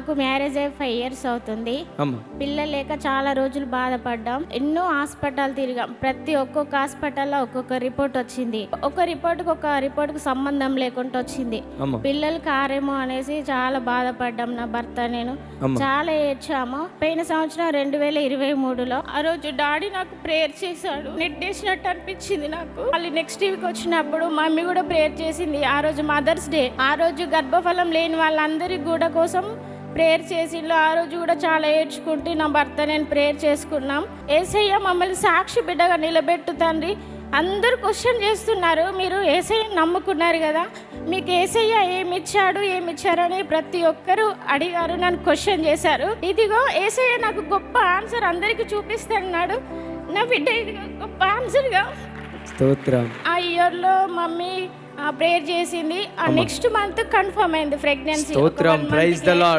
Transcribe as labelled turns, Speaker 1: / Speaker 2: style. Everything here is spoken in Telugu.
Speaker 1: మాకు మ్యారేజ్ అయ్యి 5 years అవుతుంది. పిల్లలు లేక చాలా రోజులు బాధపడ్డాం. ఎన్నో హాస్పిటల్ తిరిగాం. ఒక్కొక్క హాస్పిటల్లో ఒక్కొక్క రిపోర్ట్ వచ్చింది. ఒక రిపోర్ట్కి సంబంధం లేకుండా వచ్చింది. పిల్లలు కారేమో అనేసి చాలా బాధపడ్డాం. నా భర్త నేను చాలా ఏడ్చాము. పోయిన సంవత్సరం 2023లో ఆ రోజు డాడీ నాకు ప్రేయర్ చేశాడు. నెట్టేసినట్టు అనిపించింది నాకు. మళ్ళీ నెక్స్ట్ వీక్ వచ్చినప్పుడు మమ్మీ కూడా ప్రేయర్ చేసింది. ఆ రోజు మదర్స్ డే. ఆ రోజు గర్భఫలం లేని వాళ్ళందరి కూడా కోసం ప్రేయర్ చేసిండ్రు. ఆ రోజు కూడా చాలా ఏడ్చుకుంటూ నా భర్త నేను ప్రేయర్ చేసుకున్నాం. యేసయ్య మమ్మల్ని సాక్షి బిడ్డగా నిలబెట్టు తండ్రి. అందరూ క్వశ్చన్ చేస్తున్నారు, మీరు యేసయ్య నమ్ముకున్నారు కదా, మీకు యేసయ్య ఏమిచ్చారని ప్రతి ఒక్కరూ అడిగారు, నన్ను క్వశ్చన్ చేశారు. ఇదిగో యేసయ్య నాకు గొప్ప ఆన్సర్ అందరికీ చూపిస్తున్నాడు. నా బిడ్డ ఇదిగో గొప్ప ఆన్సర్గా
Speaker 2: స్తోత్రం.
Speaker 1: ఆ ఇయర్లో మమ్మీ ప్రేయర్ చేసింది. నెక్స్ట్ మంత్ కన్ఫర్మ్ అయింది ప్రెగ్నెన్సీ.
Speaker 2: స్తోత్రం. Praise the lord.